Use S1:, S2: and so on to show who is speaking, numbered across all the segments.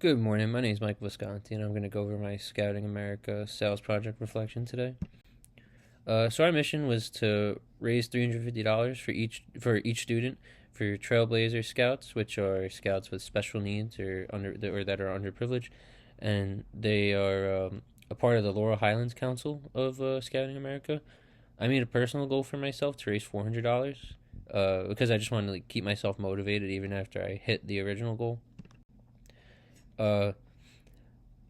S1: Good morning. My name is Mike Visconti, and I'm going to go over my Scouting America sales project reflection today. So our mission was to raise $350 for each student for Trailblazer Scouts, which are scouts with special needs or that are underprivileged, and they are a part of the Laurel Highlands Council of Scouting America. I made a personal goal for myself to raise $400 because I just wanted to keep myself motivated even after I hit the original goal. Uh,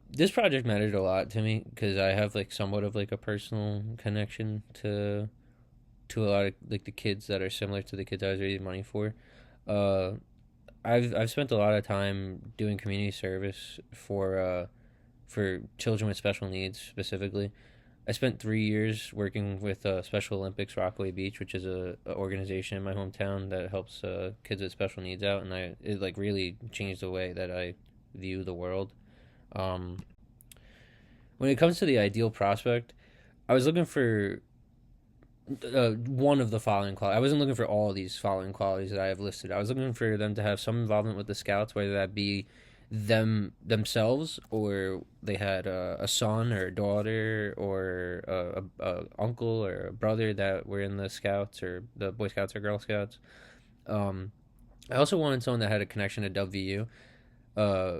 S1: this project mattered a lot to me because I have somewhat of a personal connection to a lot of the kids that are similar to the kids I was raising money for. Uh, I've spent a lot of time doing community service for children with special needs specifically. I spent 3 years working with Special Olympics Rockaway Beach, which is a organization in my hometown that helps kids with special needs out, and it really changed the way that I view the world. Um, when it comes to the ideal prospect, I was looking for one of the following qualities. I wasn't looking for all of these following qualities that I have listed. I was looking for them to have some involvement with the scouts, whether that be themselves or they had a son or a daughter or a uncle or a brother that were in the scouts or the Boy Scouts or Girl Scouts. Um, I also wanted someone that had a connection to WVU. Uh,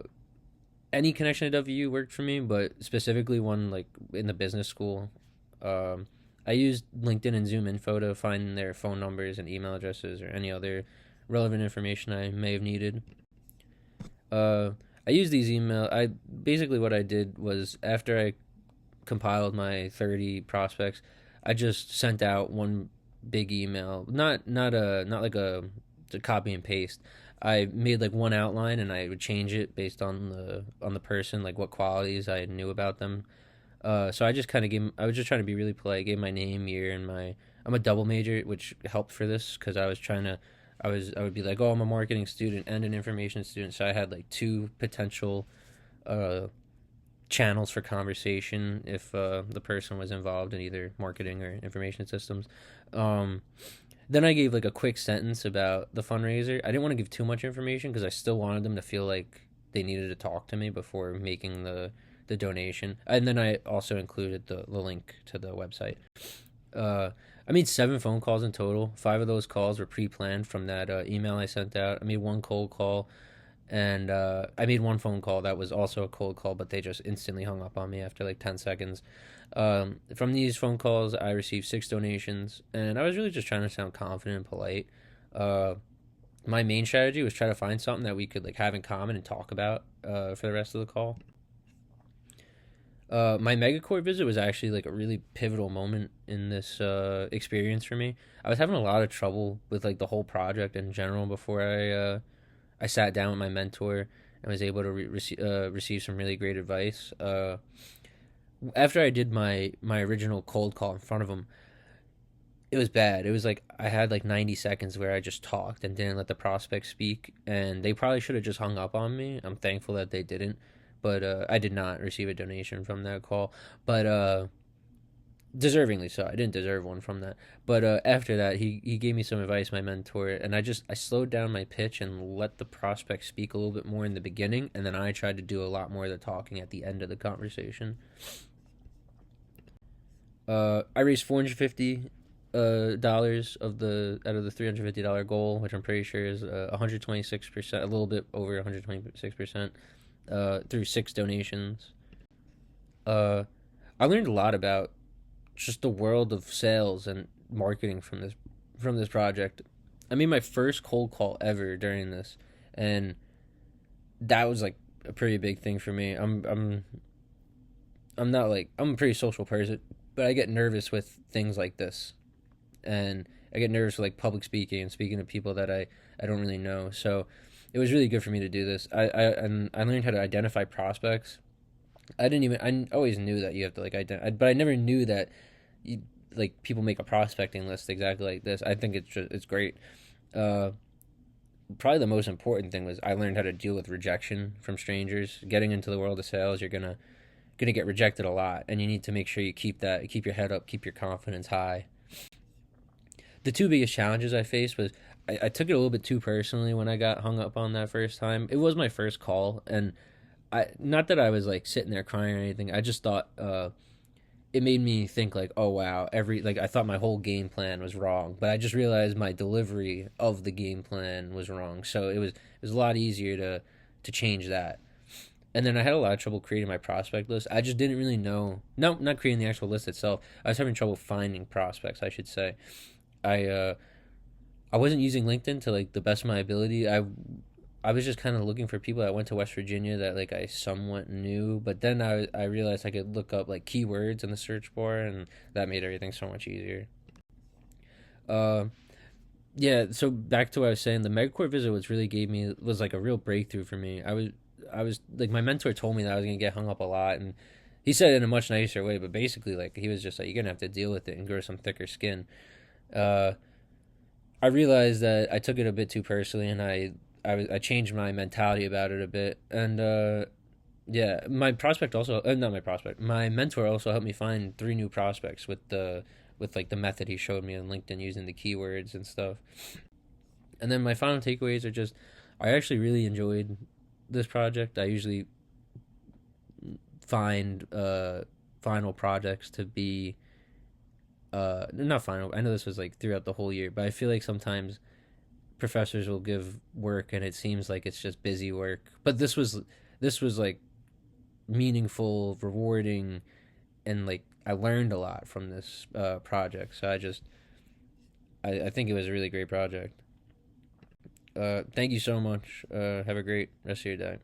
S1: any connection to WU worked for me, but specifically one in the business school. Um, I used LinkedIn and Zoom Info to find their phone numbers and email addresses or any other relevant information I may have needed. Uh, I used these email. I basically what I did was after I compiled my 30 prospects, I just sent out one big email. Not like a copy and paste. I made one outline and I would change it based on the person, like what qualities I knew about them. So I just kind of gave. I was just trying to be really polite. Gave my name, year, and my. I'm a double major, which helped for this because I was trying to. I would be like, oh, I'm a marketing student and an information student, so I had two potential uh, channels for conversation if the person was involved in either marketing or information systems. Um, then I gave a quick sentence about the fundraiser. I didn't want to give too much information because I still wanted them to feel like they needed to talk to me before making the donation. And then I also included the link to the website. Uh, I made 7 phone calls in total. 5 of those calls were pre-planned from that email I sent out. I made one cold call, and I made one phone call that was also a cold call, but they just instantly hung up on me after 10 seconds. From these phone calls, I received 6 donations, and I was really just trying to sound confident and polite. Uh, my main strategy was try to find something that we could have in common and talk about for the rest of the call. My megacore visit was actually a really pivotal moment in this experience for me. I was having a lot of trouble with the whole project in general before I sat down with my mentor and was able to receive some really great advice. After I did my original cold call in front of him, it was bad. It was I had 90 seconds where I just talked and didn't let the prospect speak, and they probably should have just hung up on me. I'm thankful that they didn't, but I did not receive a donation from that call, but deservingly so. I didn't deserve one from that, but after that, he gave me some advice, my mentor, and I slowed down my pitch and let the prospect speak a little bit more in the beginning, and then I tried to do a lot more of the talking at the end of the conversation. I raised $450 of the out of the $350 goal, which I'm pretty sure is 126%, a little bit over 126%, through 6 donations. Uh, I learned a lot about just the world of sales and marketing from this project. I made my first cold call ever during this, and that was a pretty big thing for me. I'm not I'm a pretty social person, but I get nervous with things like this, and I get nervous with public speaking and speaking to people that I don't really know. So it was really good for me to do this. And I learned how to identify prospects. I always knew that you have to identify, but I never knew that you, people make a prospecting list exactly like this. I think it's great. Uh, Probably the most important thing was I learned how to deal with rejection from strangers. Getting into the world of sales, you're gonna get rejected a lot, and you need to make sure you keep your head up, keep your confidence high. The two biggest challenges I faced was I took it a little bit too personally when I got hung up on that first time. It was my first call, and I not that I was like sitting there crying or anything. I just thought it made me think like, oh wow, every like I thought my whole game plan was wrong, but I just realized my delivery of the game plan was wrong. So it was a lot easier to change that. And then I had a lot of trouble creating my prospect list. I just didn't really know. No, not creating the actual list itself. I was having trouble finding prospects, I should say. I uh I wasn't using LinkedIn to like the best of my ability. I was just kind of looking for people that went to West Virginia that like I somewhat knew, but then I realized I could look up like keywords in the search bar, and that made everything so much easier. Uh, yeah. So back to what I was saying, the MegCore visit was like a real breakthrough for me. I was like my mentor told me that I was gonna get hung up a lot, and he said it in a much nicer way, but basically like he was just like you're gonna have to deal with it and grow some thicker skin. Uh, I realized that I took it a bit too personally, and I changed my mentality about it a bit, and yeah, my prospect also not my prospect, my mentor also helped me find three new prospects with like the method he showed me on LinkedIn using the keywords and stuff. And then my final takeaways are just I actually really enjoyed this project. I usually find final projects to be not final. I know this was like throughout the whole year, but I feel like sometimes professors will give work and it seems like it's just busy work. But this was like meaningful, rewarding, and like I learned a lot from this project. So I think it was a really great project. Thank you so much. Have a great rest of your day.